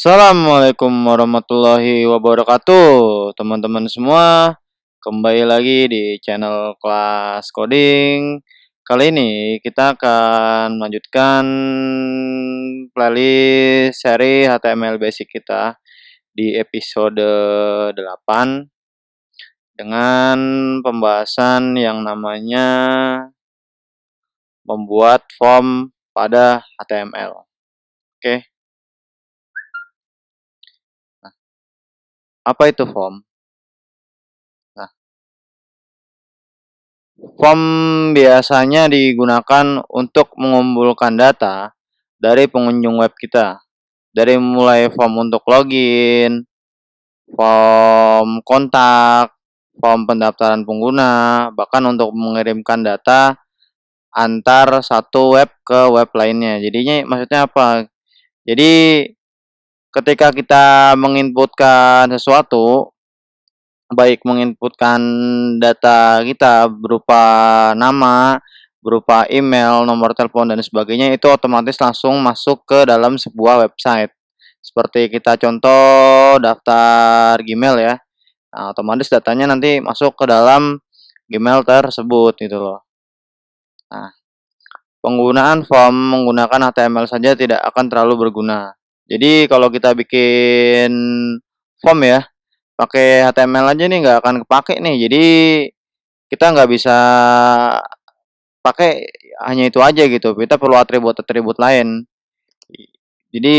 Assalamualaikum warahmatullahi wabarakatuh, teman-teman semua. Kembali lagi di channel kelas coding. Kali ini kita akan melanjutkan playlist seri HTML basic kita di episode 8 dengan pembahasan yang namanya membuat form pada HTML. Oke. Nah, apa itu form? Nah, form biasanya digunakan untuk mengumpulkan data dari pengunjung web kita. Dari mulai form untuk login, form kontak, form pendaftaran pengguna, bahkan untuk mengirimkan data antar satu web ke web lainnya. Jadinya maksudnya apa? Jadi ketika kita menginputkan sesuatu, baik menginputkan data kita berupa nama, berupa email, nomor telepon, dan sebagainya, itu otomatis langsung masuk ke dalam sebuah website. Seperti kita contoh daftar Gmail ya. Nah, otomatis datanya nanti masuk ke dalam Gmail tersebut gitu loh. Nah, penggunaan form menggunakan HTML saja tidak akan terlalu berguna. Jadi kalau kita bikin form ya, pakai HTML aja nih nggak akan kepake nih. Jadi kita nggak bisa pakai hanya itu aja gitu. Kita perlu atribut-atribut lain. Jadi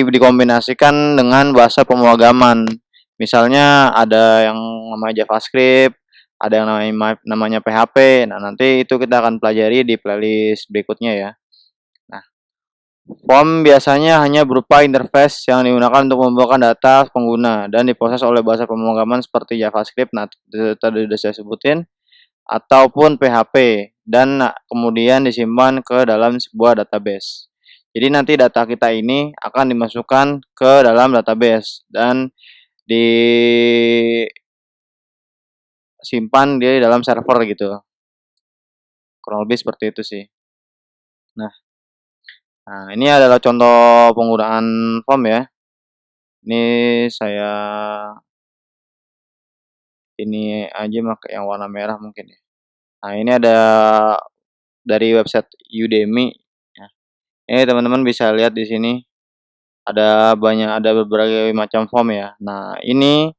dikombinasikan dengan bahasa pemrograman. Misalnya ada yang namanya JavaScript, ada yang namanya PHP. Nah, nanti itu kita akan pelajari di playlist berikutnya ya. Nah, form biasanya hanya berupa interface yang digunakan untuk membawakan data pengguna dan diproses oleh bahasa pemrograman seperti JavaScript, nah tadi sudah saya sebutin, ataupun PHP, dan kemudian disimpan ke dalam sebuah database. Jadi nanti data kita ini akan dimasukkan ke dalam database dan disimpan di dalam server gitu. Kurang lebih seperti itu sih. Nah, ini adalah contoh penggunaan form ya. Ini saya ini aja pakai yang warna merah mungkin ya. Nah, ini ada dari website Udemy ya. Ini teman-teman bisa lihat di sini ada berbagai macam form ya. Nah, ini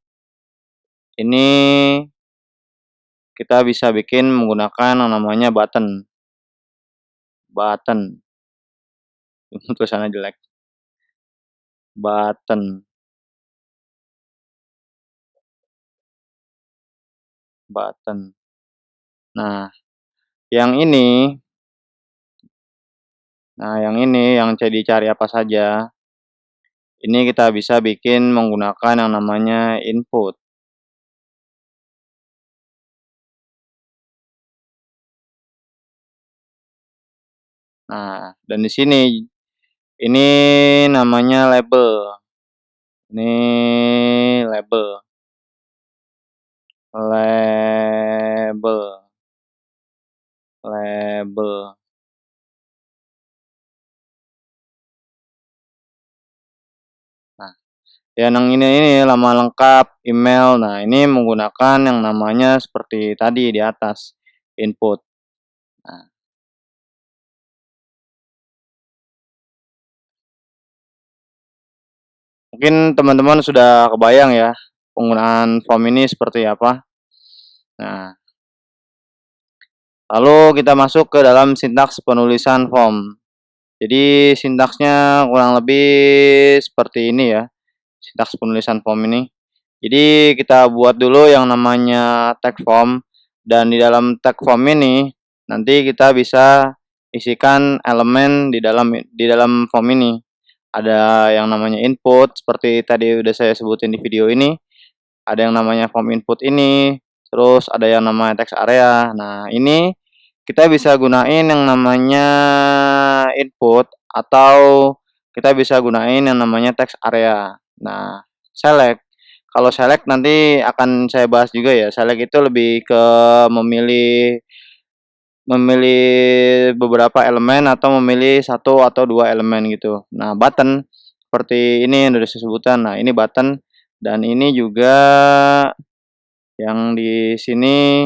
kita bisa bikin menggunakan yang namanya button. Button. Tulisannya jelek. Button. Button. Nah, yang ini yang dicari apa saja. Ini kita bisa bikin menggunakan yang namanya input. Nah, dan di sini ini namanya label. Ini label. Label. Label. Nah, yang ini nama lengkap, email. Nah, ini menggunakan yang namanya seperti tadi di atas, input. Nah, mungkin teman-teman sudah kebayang ya penggunaan form ini seperti apa. Nah, lalu kita masuk ke dalam sintaks penulisan form. Jadi sintaksnya kurang lebih seperti ini ya, sintaks penulisan form ini. Jadi kita buat dulu yang namanya tag form, dan di dalam tag form ini nanti kita bisa isikan elemen di dalam form ini. Ada yang namanya input seperti tadi udah saya sebutin di video ini. Ada yang namanya form input ini, terus ada yang namanya text area. Nah, ini kita bisa gunain yang namanya input atau kita bisa gunain yang namanya text area. Nah, select. Kalau select nanti akan saya bahas juga ya. Select itu lebih ke memilih beberapa elemen atau memilih satu atau dua elemen gitu. Nah, button seperti ini yang udah saya sebutkan. Nah, ini button dan ini juga yang di sini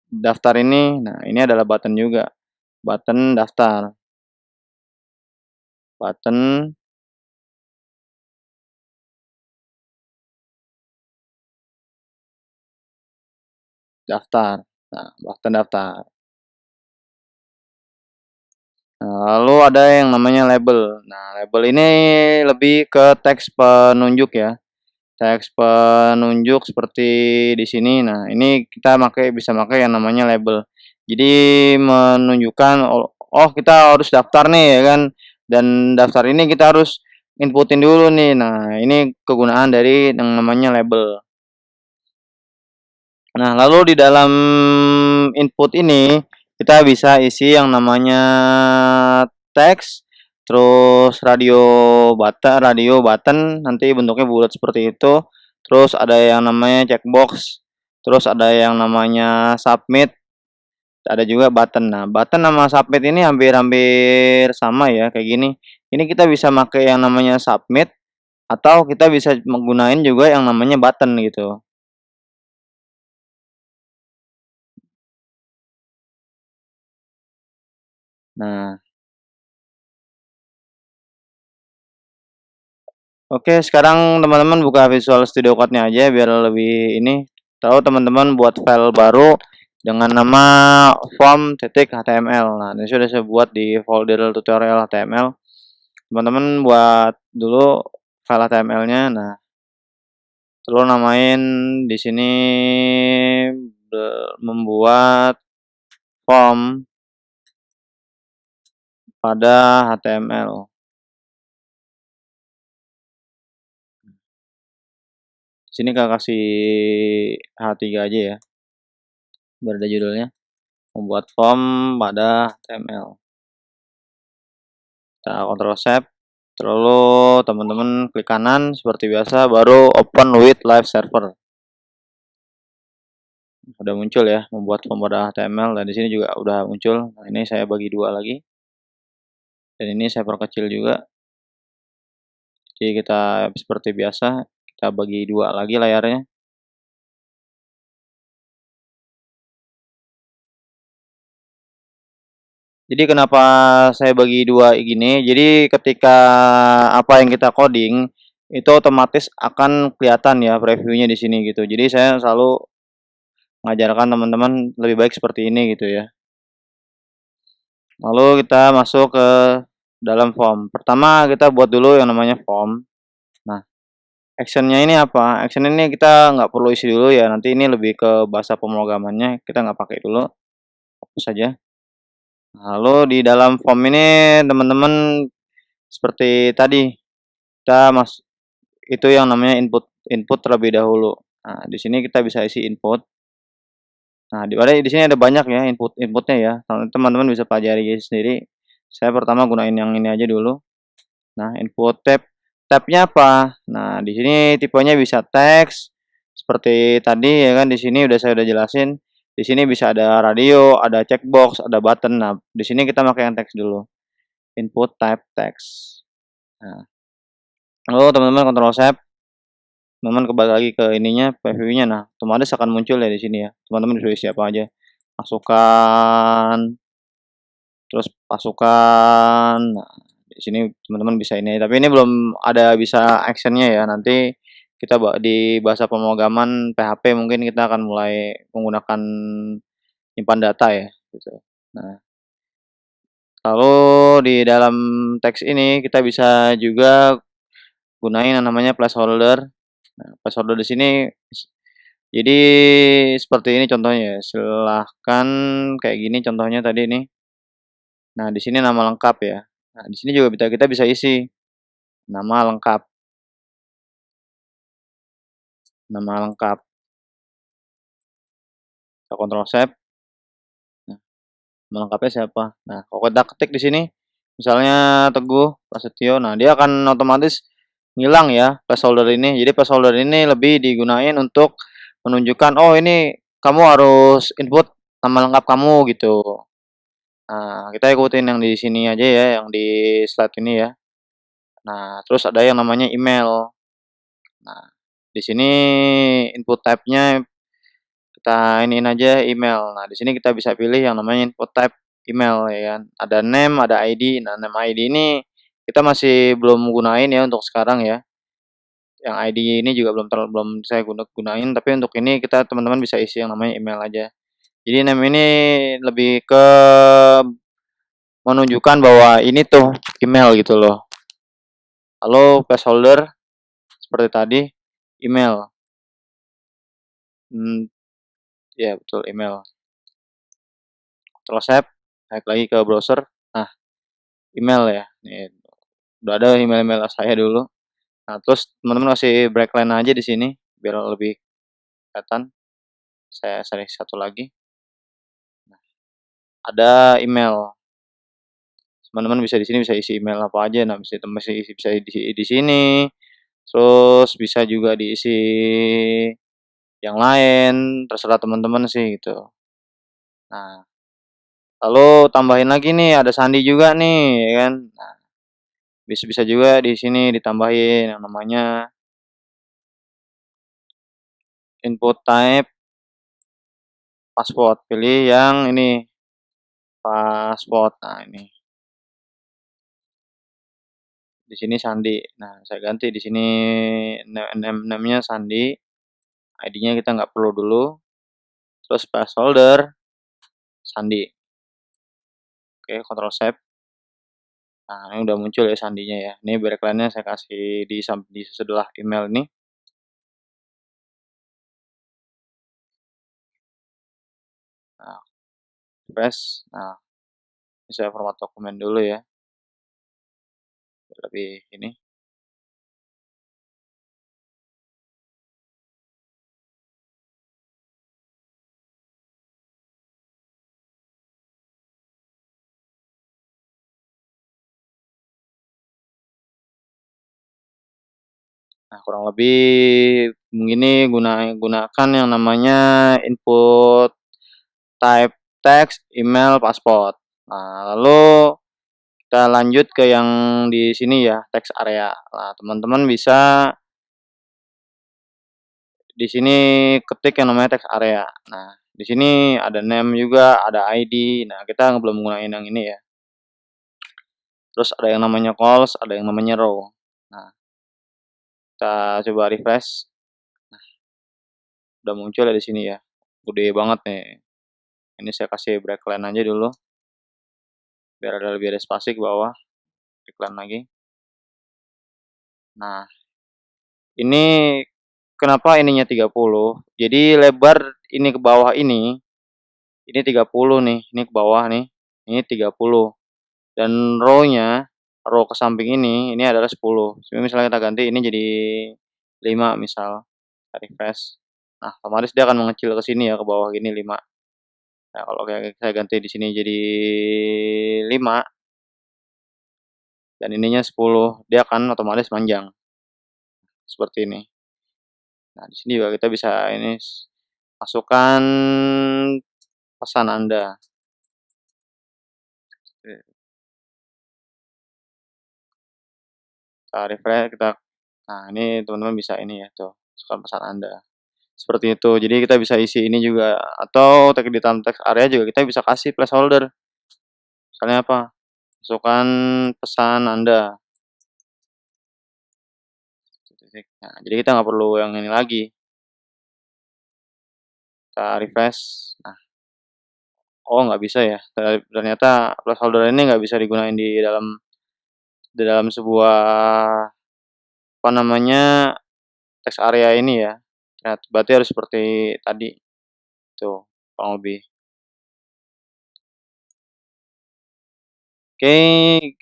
daftar ini. Nah, ini adalah button juga. Button daftar. Button daftar. Nah, button daftar. Nah, lalu ada yang namanya label. Nah, label ini lebih ke teks penunjuk ya. Teks penunjuk seperti di sini. Nah, ini kita bisa pakai yang namanya label. Jadi menunjukkan oh kita harus daftar nih ya kan. Dan daftar ini kita harus inputin dulu nih. Nah, ini kegunaan dari yang namanya label. Nah, lalu di dalam input ini kita bisa isi yang namanya teks, terus radio button nanti bentuknya bulat seperti itu. Terus ada yang namanya checkbox, terus ada yang namanya submit, ada juga button. Nah, button sama submit ini hampir-hampir sama ya kayak gini. Ini kita bisa pakai yang namanya submit atau kita bisa menggunakan juga yang namanya button gitu. Nah, oke, sekarang teman-teman buka Visual Studio Code-nya aja biar lebih ini. Tahu teman-teman buat file baru dengan nama form.html. Nah, ini sudah saya buat di folder tutorial HTML. Teman-teman buat dulu file HTML-nya. Nah, terus namain di sini membuat form pada HTML. Di sini Kak kasih H3 aja ya. Biar ada judulnya. Membuat form pada HTML. Kita Ctrl Save, lalu teman-teman klik kanan seperti biasa, baru open with live server. Udah muncul ya, membuat form pada HTML, dan di sini juga udah muncul. Nah, ini saya bagi dua lagi, dan ini saya perkecil juga. Jadi kita seperti biasa, kita bagi dua lagi layarnya. Jadi kenapa saya bagi dua gini? Jadi ketika apa yang kita coding itu otomatis akan kelihatan ya previewnya di sini gitu. Jadi saya selalu mengajarkan teman-teman lebih baik seperti ini gitu ya. Lalu kita masuk ke dalam form. Pertama kita buat dulu yang namanya form. Nah, actionnya ini apa? Action ini kita nggak perlu isi dulu ya. Nanti ini lebih ke bahasa pemrogramannya. Kita nggak pakai dulu. Hapus saja. Lalu di dalam form ini teman-teman seperti tadi kita itu yang namanya input terlebih dahulu. Nah, di sini kita bisa isi input. Nah, di sini ada banyak ya inputnya ya. Teman-teman bisa pelajari sendiri. Saya pertama gunain yang ini aja dulu. Nah, input tabnya apa? Nah, di sini tipenya bisa teks seperti tadi ya kan, di sini saya udah jelasin. Di sini bisa ada radio, ada checkbox, ada button. Nah, di sini kita pakai yang teks dulu. Input type text. Nah, lalu teman-teman Ctrl Save. Teman-teman kembali lagi ke ininya, preview-nya. Nah, otomatis akan muncul ya di sini ya. Teman-teman bisa isi apa aja. Pasukan, terus pasukan. Nah, di sini teman-teman bisa ini. Tapi ini belum ada bisa actionnya ya. Nanti kita di bahasa pemrograman PHP mungkin kita akan mulai menggunakan nyimpan data ya. Gitu. Nah, lalu di dalam teks ini kita bisa juga gunain yang namanya placeholder. Nah, placeholder di sini jadi seperti ini contohnya ya. Silahkan kayak gini contohnya tadi nih. Nah, di sini nama lengkap ya. Nah, di sini juga kita bisa isi nama lengkap. Nama lengkap. Kita Ctrl Save. Nah, nama lengkapnya siapa? Nah, kalau kita ketik di sini misalnya Teguh Prasetyo. Nah, dia akan otomatis ngilang ya placeholder ini. Jadi placeholder ini lebih digunain untuk menunjukkan oh ini kamu harus input nama lengkap kamu gitu. Nah, kita ikutin yang di sini aja ya, yang di slide ini ya. Nah, terus ada yang namanya email. Nah, di sini input type-nya kita iniin aja email. Nah, di sini kita bisa pilih yang namanya input type email ya kan. Ada name, ada ID. Nah, name ID ini kita masih belum gunain ya untuk sekarang ya. Yang ID ini juga belum saya gunain, tapi untuk ini kita teman-teman bisa isi yang namanya email aja. Jadi name ini lebih ke menunjukkan bahwa ini tuh email gitu loh. Lalu placeholder seperti tadi email. Ya betul email. Ctrl Save, naik lagi ke browser. Nah, email ya. Nih, udah ada email-email saya dulu. Nah, terus teman-teman kasih break line aja di sini biar lebih kelihatan. Saya cari satu lagi. Nah, ada email. Teman-teman bisa di sini bisa isi email apa aja. Nah, bisa diisi di sini. Terus bisa juga diisi yang lain, terserah teman-teman sih gitu. Nah, lalu tambahin lagi nih ada sandi juga nih ya kan. Nah, bisa juga di sini ditambahin yang namanya input type password. Pilih yang ini password. Nah, ini di sini sandi. Nah, saya ganti di sini name-nya sandi. ID-nya kita nggak perlu dulu. Terus placeholder sandi. Oke, Ctrl Save. Nah, ini udah muncul ya sandinya ya. Ini background-nya saya kasih di sebelah email ini. Nah, press. Nah, ini saya format dokumen dulu ya. Lebih ini. Nah, kurang lebih begini gunakan yang namanya input type text, email, password. Nah, lalu kita lanjut ke yang di sini ya, text area. Nah, teman-teman bisa di sini ketik yang namanya text area. Nah, di sini ada name juga, ada ID. Nah, kita belum gunain yang ini ya. Terus ada yang namanya calls, ada yang namanya row. Nah, kita coba refresh. Nah, udah muncul ya di sini ya. Gede banget nih. Ini saya kasih breakline aja dulu. Biar lebih ada spasi ke bawah. Breakline lagi. Nah, ini kenapa ininya 30? Jadi lebar ini ke bawah ini 30 nih. Ini ke bawah nih. Ini 30. Dan row ke samping ini adalah 10. Jadi misalnya kita ganti ini jadi 5 misal. Kita refresh. Nah, otomatis dia akan mengecil ke sini ya, ke bawah gini 5. Nah, kalau kayak saya ganti di sini jadi 5 dan ininya 10, dia akan otomatis panjang. Seperti ini. Nah, di sini juga kita bisa ini masukkan pesan Anda. Kita refresh, nah ini teman-teman bisa ini ya tuh, masukkan pesan Anda. Seperti itu. Jadi kita bisa isi ini juga atau di dalam teks area juga kita bisa kasih placeholder. Misalnya apa? Masukkan pesan Anda. Nah, jadi kita nggak perlu yang ini lagi. Kita refresh. Nah, oh nggak bisa ya. Ternyata placeholder ini nggak bisa digunakan di dalam sebuah apa namanya teks area ini ya. Nah, berarti harus seperti tadi. Tuh, kurang lebih. Oke,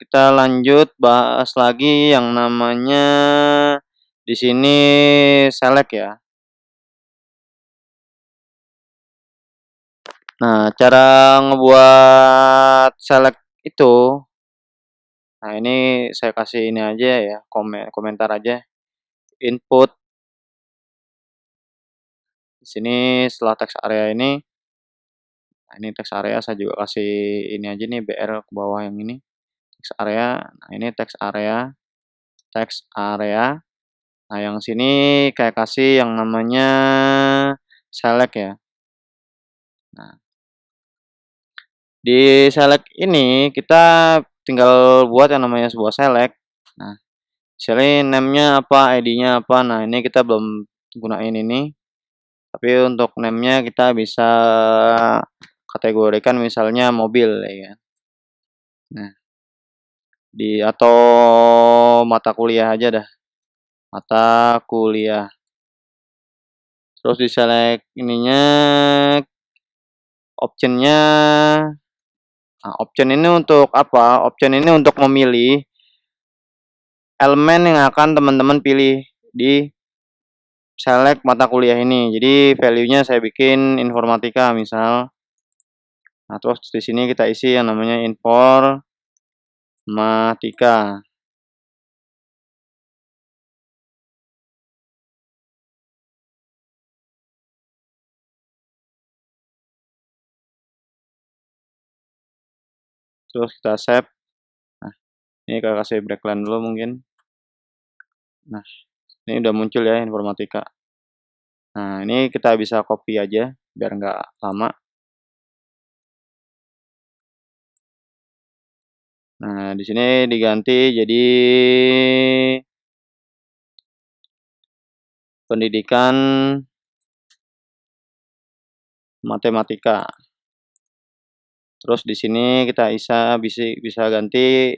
kita lanjut bahas lagi yang namanya di sini select ya. Nah, cara ngebuat select itu, nah ini saya kasih ini aja ya, komentar aja. Input di sini setelah teks area ini, nah ini teks area saya juga kasih ini aja nih BR ke bawah yang ini teks area. Nah, ini teks area. text area. Nah, yang sini kayak kasih yang namanya select ya. Nah, di select ini kita tinggal buat yang namanya sebuah select. Nah, misalnya name-nya apa, ID-nya apa. Nah, ini kita belum gunain ini. Tapi untuk name-nya kita bisa kategorikan misalnya mobil ya kan. Nah, atau mata kuliah aja dah. Mata kuliah. Terus di select ininya optionnya. Nah, option ini untuk apa? Option ini untuk memilih elemen yang akan teman-teman pilih di select mata kuliah ini. Jadi value-nya saya bikin informatika misal. Nah, terus di sini kita isi yang namanya informatika. Terus kita save. Nah, ini kita kasih background dulu mungkin. Nah, ini udah muncul ya informatika. Nah, ini kita bisa copy aja biar nggak lama. Nah, di sini diganti jadi pendidikan matematika. Terus di sini kita bisa ganti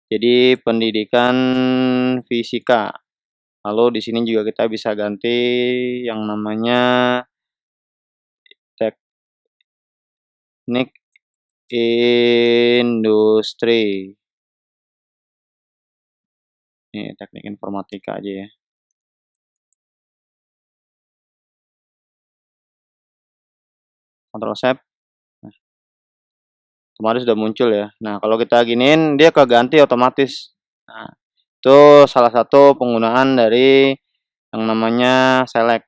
jadi pendidikan fisika. Lalu di sini juga kita bisa ganti yang namanya teknik industri. Ini teknik informatika aja ya. Ctrl save. Nah, otomatis sudah muncul ya. Nah, kalau kita giniin dia keganti otomatis. Nah, itu salah satu penggunaan dari yang namanya select.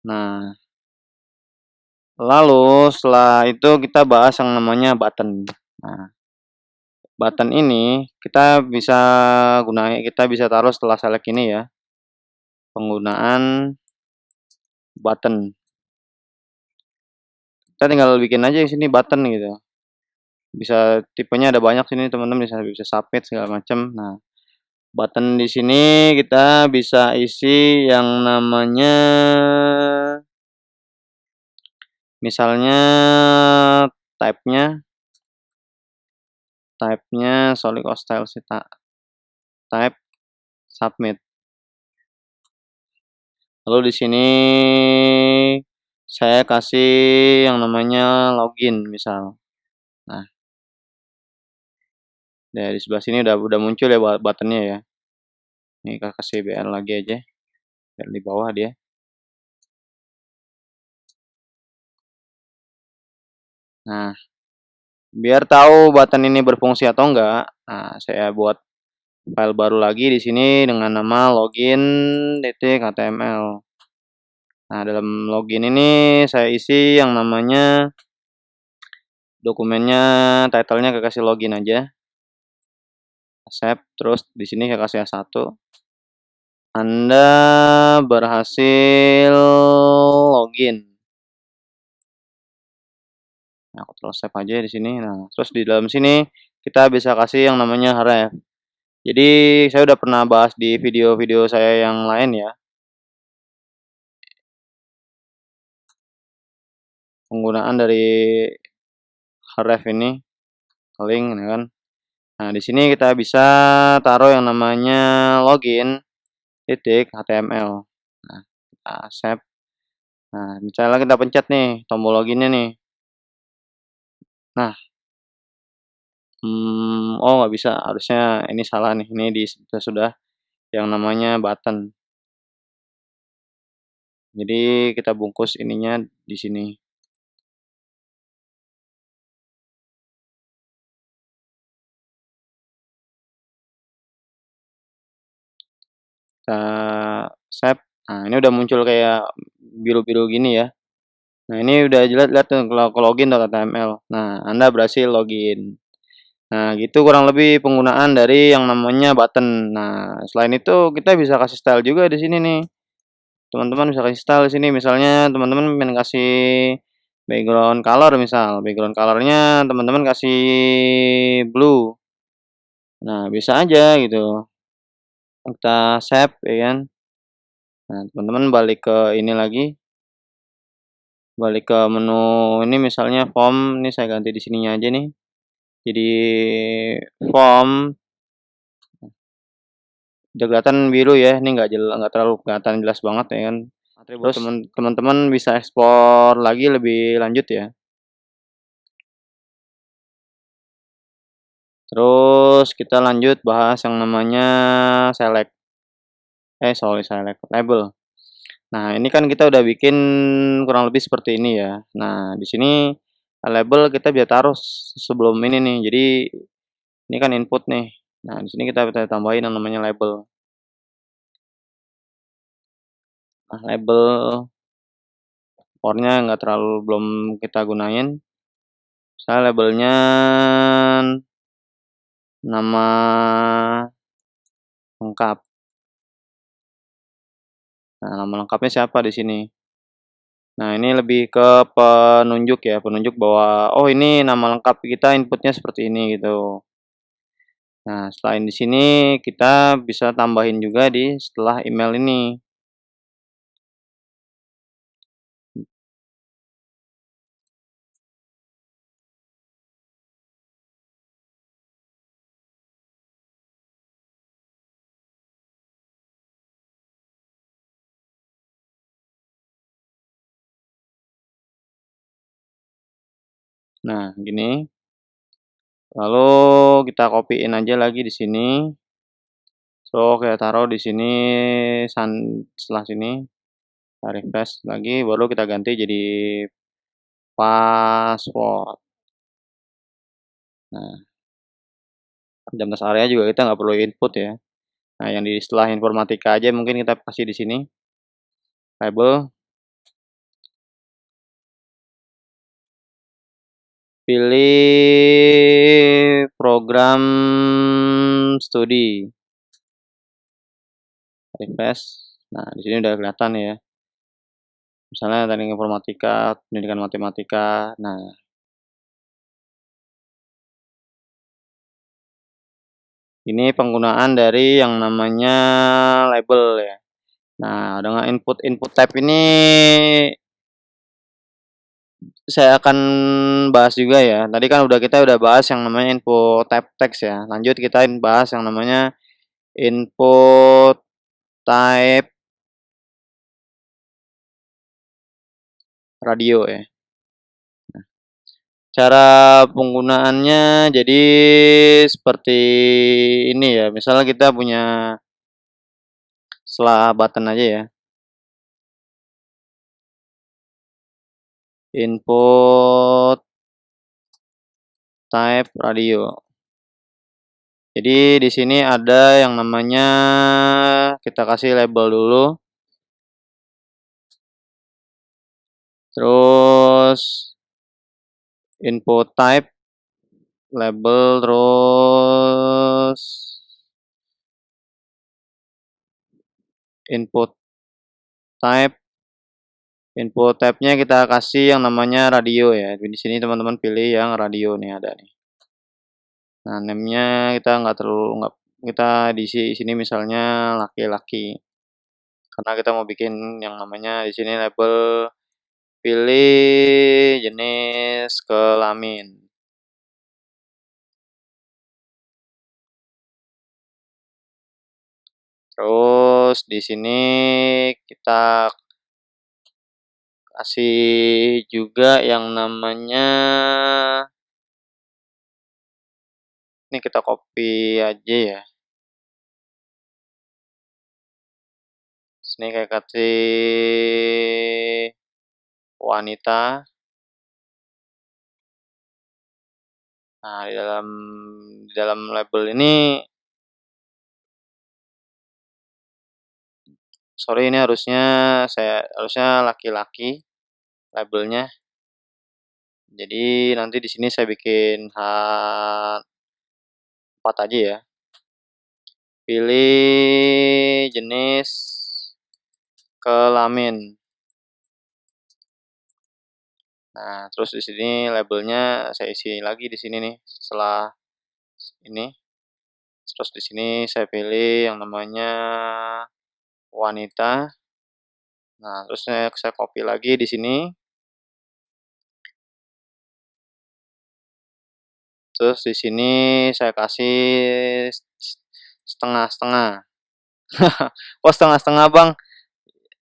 Nah, lalu setelah itu kita bahas yang namanya button. Nah, button ini kita bisa taruh setelah select ini ya. Penggunaan button. Kita tinggal bikin aja di sini button gitu. Bisa tipenya ada banyak sini teman-teman, bisa submit segala macam. Nah, button di sini kita bisa isi yang namanya misalnya type-nya solid or style type submit. Lalu di sini saya kasih yang namanya login misal. Nah, dari sebelah sini udah muncul ya buttonnya ya. Ini kita kasih BL lagi aja, biar di bawah dia. Nah, biar tahu button ini berfungsi atau enggak, nah saya buat file baru lagi di sini dengan nama login.html. Nah, dalam login ini saya isi yang namanya dokumennya, title-nya saya kasih login aja. Save, terus di sini saya kasih S1. Anda berhasil login. Nah, aku terus save aja di sini. Nah, terus di dalam sini kita bisa kasih yang namanya href. Jadi saya udah pernah bahas di video-video saya yang lain ya. Penggunaan dari href ini, link ya kan. Nah, di sini kita bisa taruh yang namanya login.html. Nah, kita save. Nah, misalnya kita pencet nih tombol loginnya nih. Nah, oh nggak bisa, harusnya ini salah nih. Ini sudah yang namanya button. Jadi kita bungkus ininya di sini. Kita save. Nah, ini udah muncul kayak biru-biru gini ya. Nah, ini udah jelas lihat tuh login.html. Nah, Anda berhasil login. Nah, gitu kurang lebih penggunaan dari yang namanya button. Nah, selain itu kita bisa kasih style juga di sini nih. Teman-teman bisa kasih style di sini, misalnya teman-teman pengen kasih background color misal, background colornya teman-teman kasih blue. Nah, bisa aja gitu. Kita save ya kan. Nah, teman-teman balik ke ini lagi, balik ke menu ini misalnya form, ini saya ganti di sininya aja nih. Jadi form udah kelihatan biru ya, ini nggak terlalu kelihatan jelas banget ya kan. Terus teman-teman bisa ekspor lagi lebih lanjut ya. Terus kita lanjut bahas yang namanya select, select label. Nah, ini kan kita udah bikin kurang lebih seperti ini ya. Nah, di sini label kita bisa taruh sebelum ini nih. Jadi ini kan input nih. Nah, di sini kita bisa tambahin yang namanya label. Nah, label warnanya nggak terlalu belum kita gunain. Saya labelnya nama lengkap. Nah, nama lengkapnya siapa di sini? Nah, ini lebih ke penunjuk ya, penunjuk bahwa oh ini nama lengkap kita inputnya seperti ini gitu. Nah, selain di sini kita bisa tambahin juga di setelah email ini. Nah, gini. Lalu kita copy-in aja lagi di sini. So, kita taruh di sini setelah sini, kita refresh lagi, baru kita ganti jadi password. Nah, jam tas area juga kita nggak perlu input ya. Nah, yang di setelah informatika aja mungkin kita kasih di sini, label, pilih program studi, refresh. Nah, di sini udah kelihatan ya. Misalnya teknik informatika, pendidikan matematika. Nah, ini penggunaan dari yang namanya label ya. Nah, dengan input type ini saya akan bahas juga ya. Tadi kan kita udah bahas yang namanya input type text ya. Lanjut kita bahas yang namanya input type radio ya. Cara penggunaannya jadi seperti ini ya. Misalnya kita punya setelah button aja ya. Input type radio. Jadi di sini ada yang namanya kita kasih label dulu. Terus input type label terus input type nya kita kasih yang namanya radio ya. Di sini teman-teman pilih yang radio nih ada nih. Nah, name-nya kita nggak kita di sini misalnya laki-laki. Karena kita mau bikin yang namanya di sini label pilih jenis kelamin. Terus di sini kita kasih juga yang namanya ini kita copy aja ya. Sini kayak kasih wanita. Nah, di dalam label ini sorry ini harusnya laki-laki labelnya. Jadi nanti di sini saya bikin 4 aja ya. Pilih jenis kelamin. Nah, terus di sini labelnya saya isi lagi di sini nih setelah ini. Terus di sini saya pilih yang namanya wanita. Nah, terus saya copy lagi di sini. Terus di sini saya kasih setengah-setengah. Kok setengah-setengah, Bang?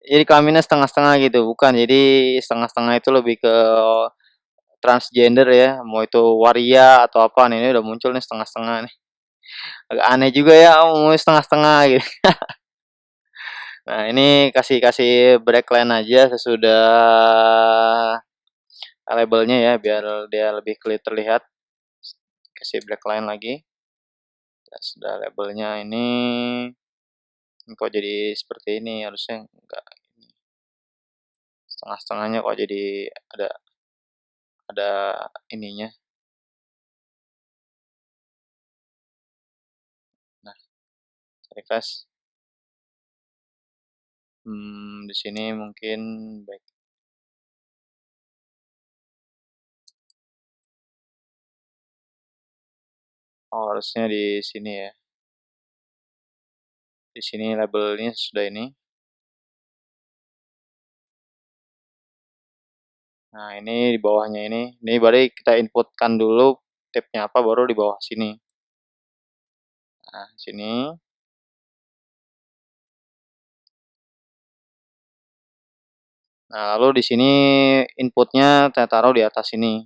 Jadi kelaminnya setengah-setengah gitu, bukan. Jadi setengah-setengah itu lebih ke transgender ya, mau itu waria atau apa nih, ini udah muncul nih setengah-setengah nih. Agak aneh juga ya, mau setengah-setengah gitu. Nah, ini kasih kasih breakline aja sesudah labelnya ya, biar dia lebih terlihat. Kasih breakline lagi. Ya, sudah labelnya ini kok jadi seperti ini, harusnya enggak ini. Setengah-setengahnya kok jadi ada ininya. Nah, refresh. Di sini mungkin baik. Oh, harusnya di sini ya. Di sini labelnya sudah ini. Nah, ini di bawahnya ini baru kita inputkan dulu tabnya apa, baru di bawah sini. Nah, sini. Nah, lalu di sini inputnya saya taruh di atas sini.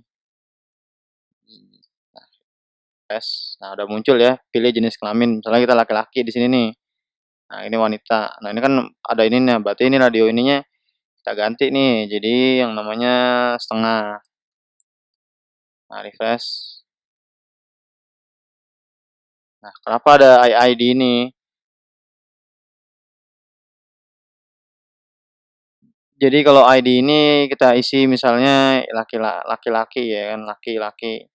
Nah, tes. Nah, udah muncul ya, pilih jenis kelamin. Misalnya kita laki-laki di sini nih. Nah, ini wanita. Nah, ini kan ada ininya, berarti ini radio ininya kita ganti nih, jadi yang namanya setengah. Nah, refresh. Nah, kenapa ada ID ini? Jadi kalau ID ini kita isi misalnya laki-laki ya kan, laki-laki.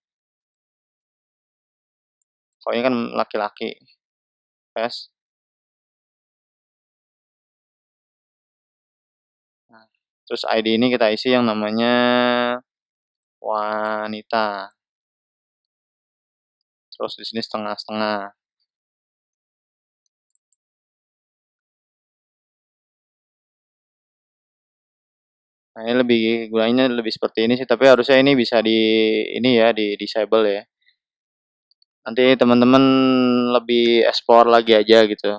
Kalau ini kan laki-laki. Tes. Nah, terus ID ini kita isi yang namanya wanita. Terus di sini setengah-setengah. Nah, ini lebih gunanya lebih seperti ini sih, tapi harusnya ini bisa di ini ya, di disable ya. Nanti teman-teman lebih explore lagi aja gitu.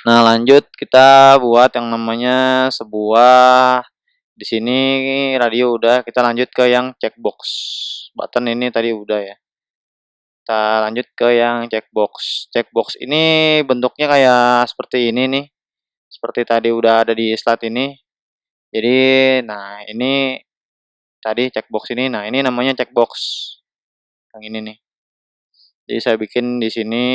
Nah, lanjut kita buat yang namanya sebuah di sini radio udah, kita lanjut ke yang checkbox. Button ini tadi udah ya. Kita lanjut ke yang checkbox. Checkbox ini bentuknya kayak seperti ini nih. Seperti tadi udah ada di slide ini. Jadi, nah ini tadi checkbox ini. Nah, ini namanya checkbox. Yang ini nih. Jadi saya bikin di sini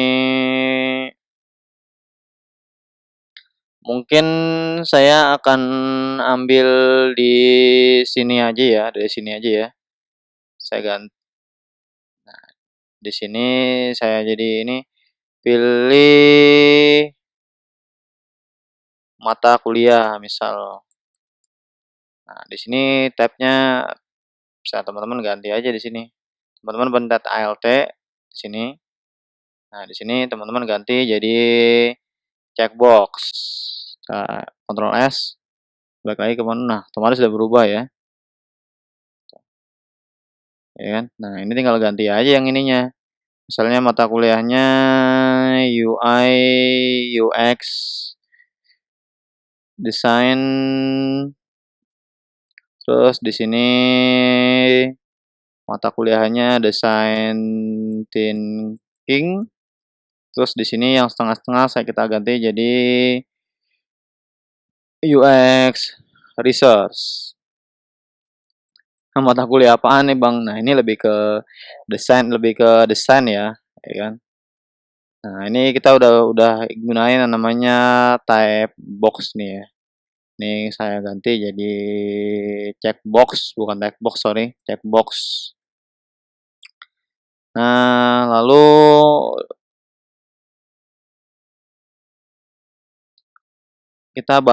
mungkin saya akan ambil di sini aja ya, dari sini aja ya. Saya ganti. Nah, di sini saya jadi ini pilih mata kuliah misal. Nah, di sini tabnya bisa teman-teman ganti aja di sini. Teman-teman pencet ALT di sini. Nah, di sini teman-teman ganti jadi checkbox. Nah, Ctrl S, balik lagi ke mana? Nah, otomatis sudah berubah ya. Ya kan? Nah, ini tinggal ganti aja yang ininya. Misalnya mata kuliahnya UI, UX, desain, terus di sini mata kuliahnya desain thinking, terus di sini yang setengah-setengah kita ganti jadi UX research. Nah, mata kuliah apaan nih Bang? Nah, ini lebih ke desain ya, ya kan? Nah, ini kita udah gunain yang namanya type box nih ya. Ini saya ganti jadi checkbox, bukan type box, sorry, checkbox. Nah, lalu kita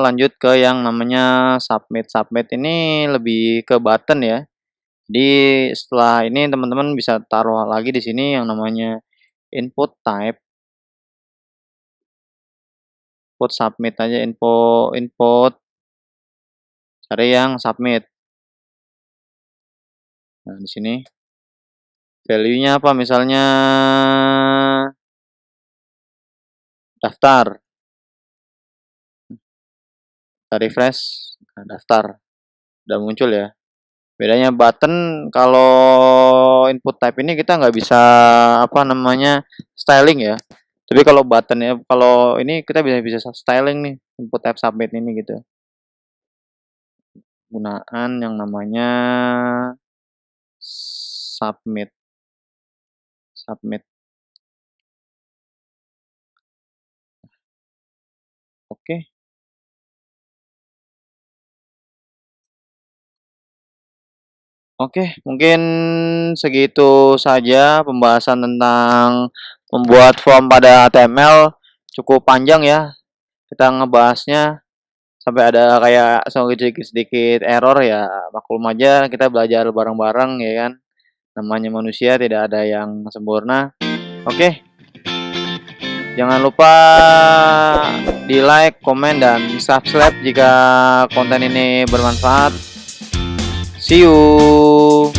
lanjut ke yang namanya submit. Submit ini lebih ke button ya. Jadi setelah ini teman-teman bisa taruh lagi di sini yang namanya input type. Input submit aja, input cari yang submit. Nah, di sini value-nya apa? Misalnya daftar. Kita refresh, nah, daftar. Udah muncul ya. Bedanya button, kalau input type ini kita nggak bisa apa namanya styling ya. Tapi kalau button ya, kalau ini kita bisa styling nih input type submit ini gitu. Gunaan yang namanya submit. Oke. Oke, mungkin segitu saja pembahasan tentang membuat form pada HTML. Cukup panjang ya kita ngebahasnya, sampai ada kayak sedikit error ya, maklum aja, kita belajar bareng-bareng ya kan. Namanya manusia, tidak ada yang sempurna. Oke, jangan lupa di like, komen, dan subscribe jika konten ini bermanfaat. See you.